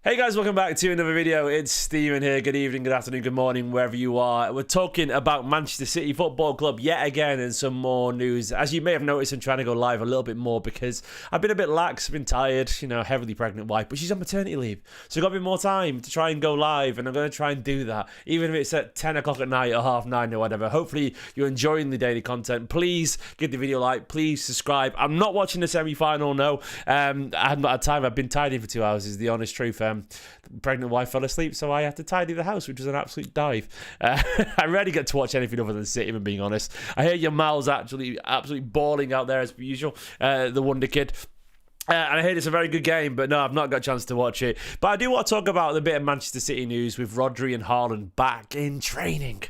Hey guys, welcome back to another video. It's Steven here. Good evening, good afternoon, good morning, wherever you are. We're talking about Manchester City Football Club yet again and some more news. As you may have noticed, I'm trying to go live a little bit more because I've been a bit lax, I've been tired, heavily pregnant wife, but she's on maternity leave. So I've got a bit more time to try and go live, and I'm going to try and do that, even if it's at 10 o'clock at night or 9:30 or whatever. Hopefully you're enjoying the daily content. Please give the video a like, please subscribe. I'm not watching the semi-final, no. I haven't had time. I've been tidying for 2 hours, is the honest truth. The pregnant wife fell asleep, so I had to tidy the house, which was an absolute dive. I rarely get to watch anything other than City, if I'm being honest. I hear your Mal's absolutely bawling out there as per usual, the Wonder Kid. And I heard it's a very good game, but no, I've not got a chance to watch it. But I do want to talk about the bit of Manchester City news with Rodri and Haaland back in training.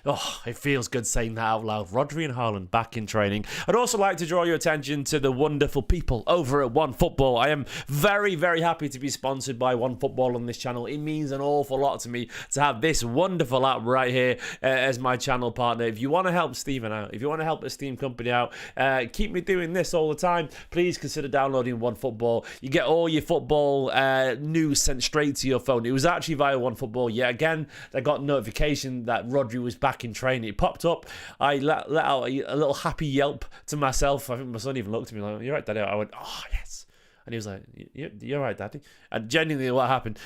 Oh, it feels good saying that out loud. Rodri and Haaland back in training. I'd also like to draw your attention to the wonderful people over at OneFootball. I am very, very happy to be sponsored by OneFootball on this channel. It means an awful lot to me to have this wonderful app right here as my channel partner. If you want to help Steven out, if you want to help Esteemed Company out, keep me doing this all the time, please consider downloading OneFootball. You get all your football news sent straight to your phone. It was actually via OneFootball. Yet again, I got notification that Rodri was back in training. It popped up. I let out a little happy yelp to myself. I think my son even looked at me like, "You're right, Daddy." I went, "Oh yes," and he was like, "You're right, Daddy." And genuinely, what happened?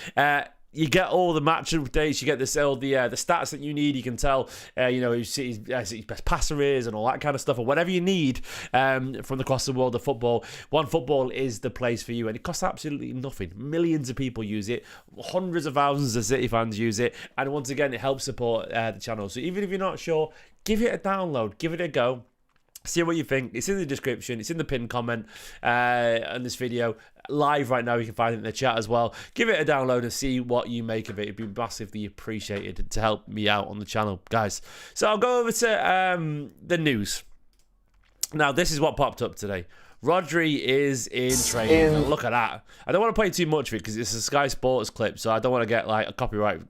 You get all the match updates. You get the stats that you need. You can tell, who City's best passer is and all that kind of stuff, or whatever you need from across the world of football. OneFootball is the place for you, and it costs absolutely nothing. Millions of people use it. Hundreds of thousands of City fans use it, and once again, it helps support the channel. So even if you're not sure, give it a download. Give it a go. See what you think. It's in the description. It's in the pinned comment on this video. Live right now. You can find it in the chat as well. Give it a download and see what you make of it. It'd be massively appreciated to help me out on the channel, guys. So I'll go over to the news. Now, this is what popped up today. Rodri is in training. Look at that. I don't want to play too much of it because it's a Sky Sports clip, so I don't want to get like a copyright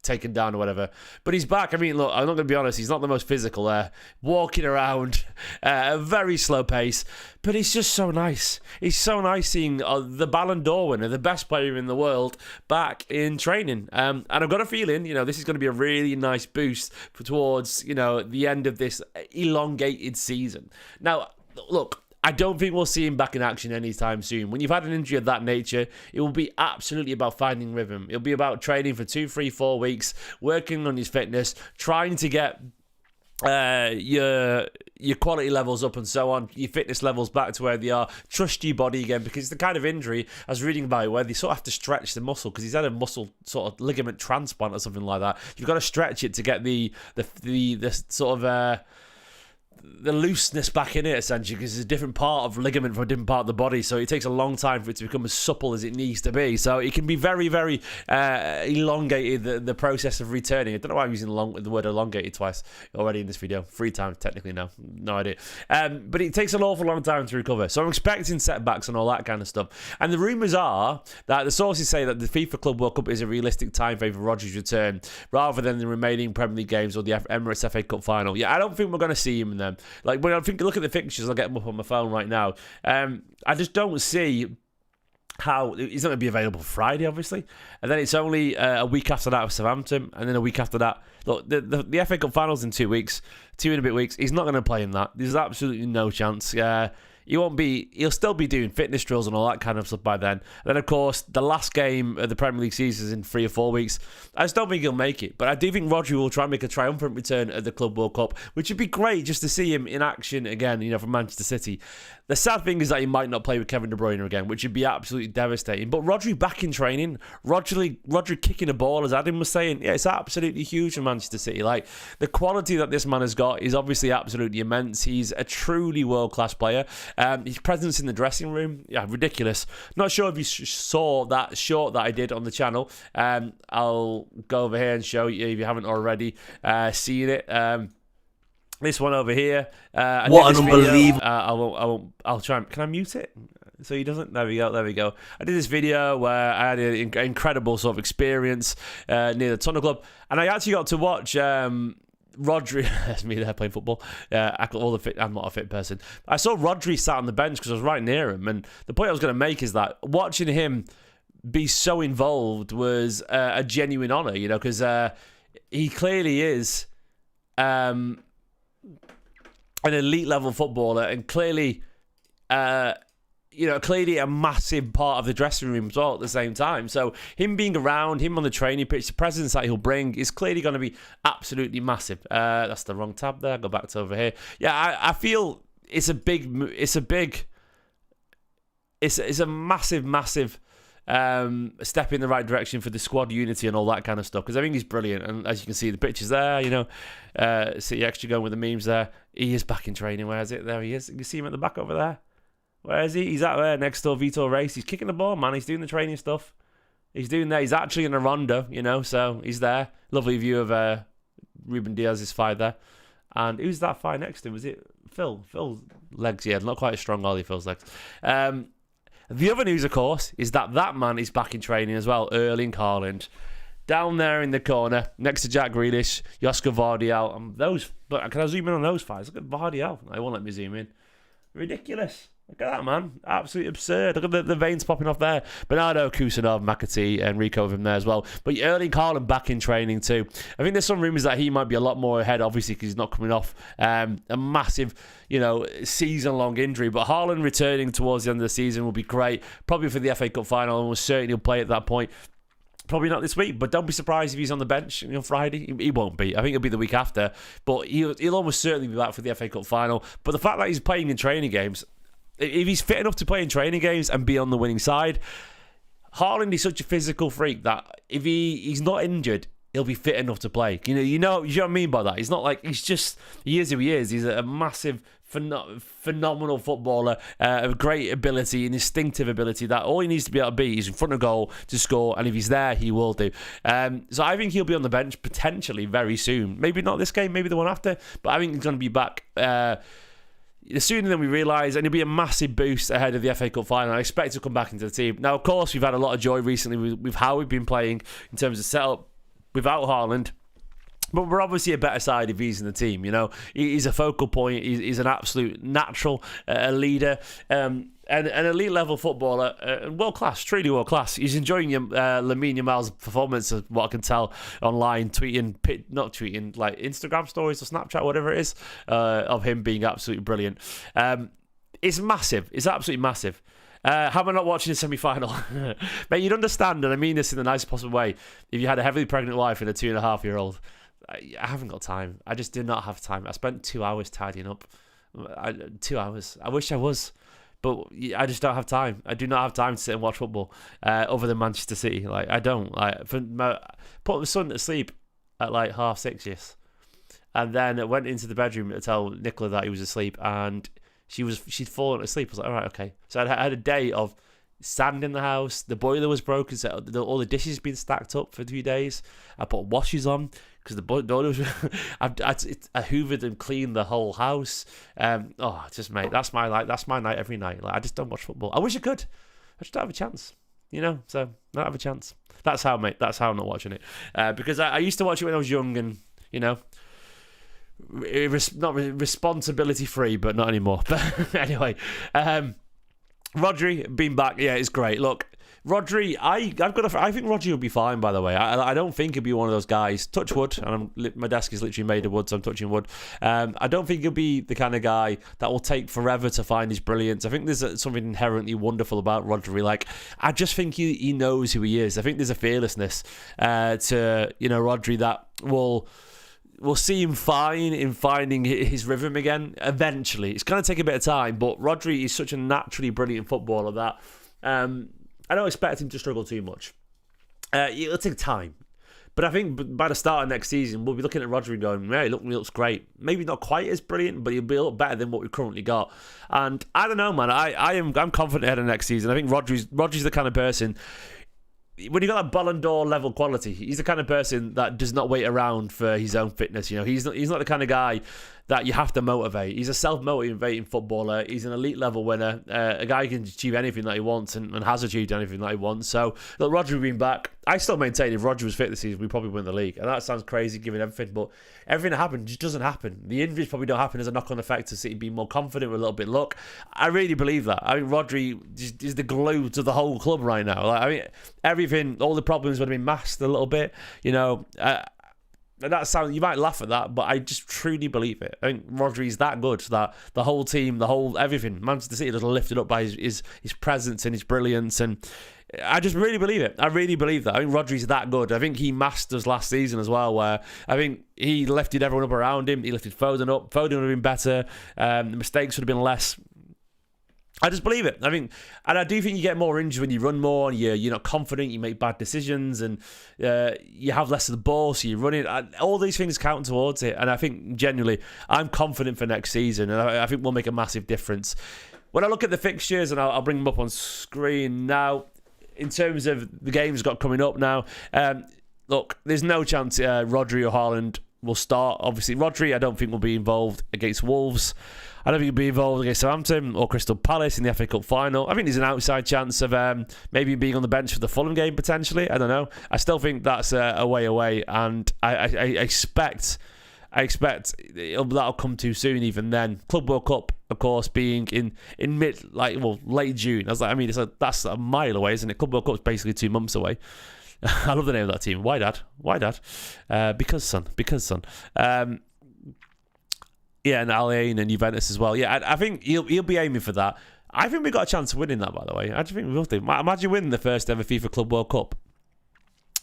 taken down or whatever, but he's back. I mean, look, I'm not going to be honest, he's not the most physical there, walking around at a very slow pace, but he's just so nice. He's so nice seeing the Ballon d'Or winner, the best player in the world, back in training. And I've got a feeling, this is going to be a really nice boost towards, the end of this elongated season. Now, look, I don't think we'll see him back in action anytime soon. When you've had an injury of that nature, it will be absolutely about finding rhythm. It'll be about training for 2, 3, 4 weeks, working on his fitness, trying to get your quality levels up and so on, your fitness levels back to where they are. Trust your body again, because it's the kind of injury I was reading about it where they sort of have to stretch the muscle because he's had a muscle sort of ligament transplant or something like that. You've got to stretch it to get the sort of the looseness back in it, essentially, because it's a different part of ligament from a different part of the body, so it takes a long time for it to become as supple as it needs to be. So it can be very, very elongated, the process of returning. I don't know why I'm using the word elongated twice already in this video. 3 times technically now, no idea. But it takes an awful long time to recover, so I'm expecting setbacks and all that kind of stuff. And the rumours are that the sources say that the FIFA Club World Cup is a realistic time frame for Rodri's return, rather than the remaining Premier League games or the Emirates FA Cup final. Yeah, I don't think we're going to see him in them. Like, when I think, look at the fixtures, I'll get them up on my phone right now. I just don't see how he's not going to be available Friday, obviously, and then it's only a week after that with Southampton, and then a week after that. Look, the FA Cup finals in 2 weeks, 2 and a bit weeks. He's not going to play in that. There's absolutely no chance. He'll still be doing fitness drills and all that kind of stuff by then. And then, of course, the last game of the Premier League season is in 3 or 4 weeks. I just don't think he'll make it. But I do think Rodri will try and make a triumphant return at the Club World Cup, which would be great just to see him in action again, from Manchester City. The sad thing is that he might not play with Kevin De Bruyne again, which would be absolutely devastating. But Rodri back in training, Rodri kicking a ball, as Adam was saying, yeah, it's absolutely huge for Manchester City. Like, the quality that this man has got is obviously absolutely immense. He's a truly world-class player. His presence in the dressing room, yeah, ridiculous. Not sure if you saw that short that I did on the channel. I'll go over here and show you if you haven't already seen it. This one over here. What an unbelievable! I'll try and... Can I mute it? So he doesn't... There we go. I did this video where I had an incredible sort of experience near the Tunnel Club. And I actually got to watch... Rodri, that's me there playing football. I'm not a fit person. I saw Rodri sat on the bench because I was right near him. And the point I was going to make is that watching him be so involved was a genuine honour, because he clearly is an elite level footballer, and clearly, clearly a massive part of the dressing room as well at the same time. So him being around, him on the training pitch, the presence that he'll bring is clearly going to be absolutely massive. That's the wrong tab there. Go back to over here. Yeah, I feel it's a massive step in the right direction for the squad unity and all that kind of stuff, because I think he's brilliant. And as you can see, the pictures there, City Extra going with the memes there. He is back in training. Where is it? There he is. You can see him at the back over there. Where is he? He's out there next to Vitor Race. He's kicking the ball, man. He's doing the training stuff. He's doing that. He's actually in a rondo, so he's there. Lovely view of Ruben Diaz's thigh there. And who's that thigh next to him? Was it Phil? Phil's legs, yeah, not quite as strong, Ollie, Phil's legs. The other news, of course, is that man is back in training as well, Erling Haaland. Down there in the corner, next to Jack Grealish, Josko Vardiel. But can I zoom in on those fives? Look at Vardiel. I won't let me zoom in. Ridiculous. Look at that, man. Absolutely absurd. Look at the veins popping off there. Bernardo, Kusanov, McAtee, Enrico of him there as well. But Erling Haaland back in training too. I think there's some rumours that he might be a lot more ahead, obviously, because he's not coming off a massive, season-long injury. But Haaland returning towards the end of the season will be great. Probably for the FA Cup final, and we'll certainly play at that point. Probably not this week, but don't be surprised if he's on the bench on Friday. He won't be. I think it'll be the week after. But he'll almost certainly be back for the FA Cup final. But the fact that he's playing in training games, if he's fit enough to play in training games and be on the winning side, Haaland is such a physical freak that if he's not injured, he'll be fit enough to play. You know what I mean by that? He's not like he is who he is. He's a massive, phenomenal footballer, of great ability and instinctive ability that all he needs to be able to be is in front of goal to score, and if he's there, he will do. So I think he'll be on the bench potentially very soon. Maybe not this game, maybe the one after, but I think he's going to be back sooner than we realise, and it'll be a massive boost ahead of the FA Cup final. I expect to come back into the team. Now, of course, we've had a lot of joy recently with how we've been playing in terms of setup without Haaland. But we're obviously a better side if he's in the team, He's a focal point. He's an absolute natural leader. And an elite level footballer, world class, truly world class. He's enjoying Lamine Yamal's performance, of what I can tell online, not tweeting, like Instagram stories or Snapchat, whatever it is, of him being absolutely brilliant. It's massive. It's absolutely massive. How am I not watching the semi-final? Mate, you'd understand, and I mean this in the nicest possible way, if you had a heavily pregnant wife and a 2.5-year-old. I haven't got time. I just do not have time. I spent 2 hours tidying up. 2 hours. I wish I was. But I just don't have time. I do not have time to sit and watch football other than Manchester City. I don't. Put my son to sleep at 6:30, yes. And then I went into the bedroom to tell Nicola that he was asleep, and she'd fallen asleep. I was like, all right, okay. So I had a day of sand in the house. The boiler was broken, so all the dishes had been stacked up for 3 days. I put washes on because the boiler was. I hoovered and cleaned the whole house. Just mate, that's my night every night. I just don't watch football. I wish I could. I just don't have a chance. So not have a chance. That's how, mate. That's how I'm not watching it. Because I used to watch it when I was young, and not responsibility free, but not anymore. But anyway, Rodri being back, yeah, it's great. Look, Rodri, I think Rodri will be fine. By the way, I don't think he'll be one of those guys. Touch wood, and my desk is literally made of wood, so I'm touching wood. I don't think he'll be the kind of guy that will take forever to find his brilliance. I think there's something inherently wonderful about Rodri. I just think he knows who he is. I think there's a fearlessness to Rodri that we'll see him fine in finding his rhythm again eventually. It's going to take a bit of time, but Rodri is such a naturally brilliant footballer that I don't expect him to struggle too much. It'll take time. But I think by the start of next season, we'll be looking at Rodri and going, hey, he looks great. Maybe not quite as brilliant, but he'll be a lot better than what we've currently got. And I don't know, man. I'm confident ahead of next season. I think Rodri's the kind of person, when you got that Ballon d'Or level quality, he's the kind of person that does not wait around for his own fitness. He's not the kind of guy that you have to motivate. He's a self-motivating footballer. He's an elite level winner. A guy who can achieve anything that he wants and has achieved anything that he wants. So, look, Rodri being back, I still maintain if Rodri was fit this season, we probably win the league. And that sounds crazy given everything, but everything that happened just doesn't happen. The injuries probably don't happen as a knock-on effect to City being more confident with a little bit of luck. I really believe that. I mean, Rodri is the glue to the whole club right now. Like, I mean, everything, all the problems would have been masked a little bit, you know. And that sounds, you might laugh at that, but I just truly believe it. I think Rodri's that good that the whole team, everything, Manchester City is lifted up by his presence and his brilliance, and I just really believe it. I really believe that. I think Rodri's that good. I think he masked us last season as well, where I think he lifted everyone up around him. He lifted Foden up. Foden would have been better. The mistakes would have been less. I just believe it. And I do think you get more injured when you run more, and you're not confident, you make bad decisions, and you have less of the ball, so you're running. All these things count towards it. And I think, genuinely, I'm confident for next season, and I think we'll make a massive difference. When I look at the fixtures, and I'll bring them up on screen now, in terms of the games got coming up now, look, there's no chance Rodri or Haaland will start. Obviously, Rodri, I don't think will be involved against Wolves. I don't think he'll be involved against Southampton or Crystal Palace in the FA Cup final. I think there's an outside chance of maybe being on the bench for the Fulham game, potentially. I don't know. I still think that's a way away, and I expect that'll come too soon even then. Club World Cup, of course, being in late June. That's a mile away, isn't it? Club World Cup's basically 2 months away. I love the name of that team. Why, Dad? Because son. Yeah, and Al Ain and Juventus as well. Yeah, I think he'll be aiming for that. I think we've got a chance of winning that, by the way. I just think we will do. Imagine winning the first ever FIFA Club World Cup.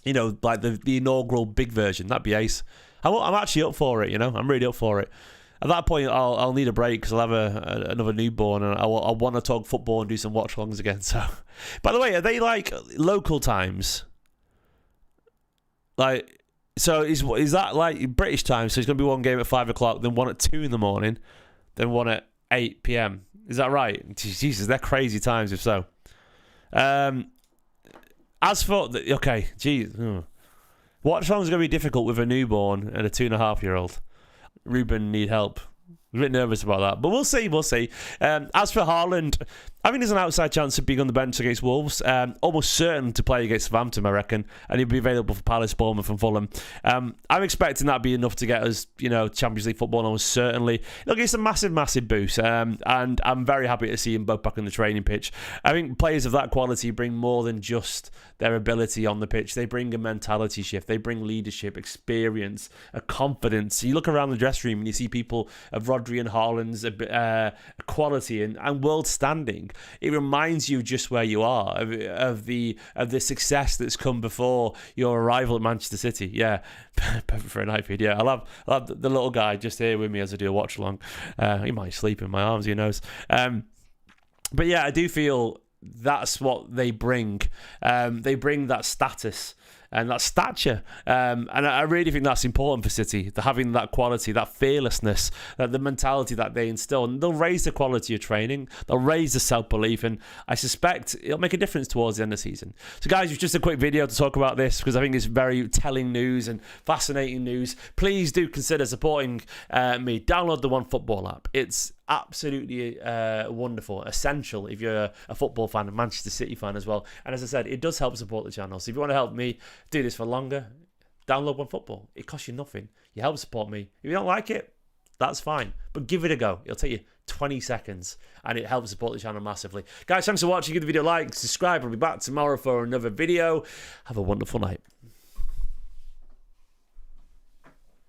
You know, like the inaugural big version. That'd be ace. I'm actually up for it, you know. I'm really up for it. At that point, I'll need a break because I'll have another newborn, and I'll want to talk football and do some watch-alongs again. So, by the way, are they like local times? Like, so is that like British time? So it's going to be one game at 5 o'clock, then one at 2 in the morning, then one at 8 p.m. Is that right? Jesus, they're crazy times if so. As for okay, geez, watch-alongs is going to be difficult with a newborn and a 2.5-year-old. Ruben need help. I'm a bit nervous about that, but we'll see. As for Haaland, I think there's an outside chance of being on the bench against Wolves. Almost certain to play against Southampton, I reckon, and he'll be available for Palace, Bournemouth, and Fulham. I'm expecting that to be enough to get us, Champions League football. Almost certainly, it'll give us a massive boost. And I'm very happy to see them both back on the training pitch. I think players of that quality bring more than just their ability on the pitch. They bring a mentality shift. They bring leadership, experience, a confidence. You look around the dressing room and you see people of Rodri and Haaland's quality and world standing. It reminds you just where you are of the success that's come before your arrival at Manchester City. Yeah, perfect for an iPad. Yeah, I'll have the little guy just here with me as I do a watch along. He might sleep in my arms. Who knows? But yeah, I do feel that's what they bring. They bring that status and that stature. And I really think that's important for City, having that quality, that fearlessness, the mentality that they instill. And they'll raise the quality of training. They'll raise the self-belief. And I suspect it'll make a difference towards the end of the season. So guys, it's just a quick video to talk about this because I think it's very telling news and fascinating news. Please do consider supporting me. Download the OneFootball app. It's absolutely wonderful, essential if you're a football fan, a Manchester City fan as well. And as I said, it does help support the channel. So if you want to help me do this for longer, download OneFootball. It costs you nothing. You help support me. If you don't like it, that's fine, but give it a go. It'll take you 20 seconds and it helps support the channel massively. Guys, thanks for watching. Give the video a like, subscribe. I'll be back tomorrow for another video. Have a wonderful night.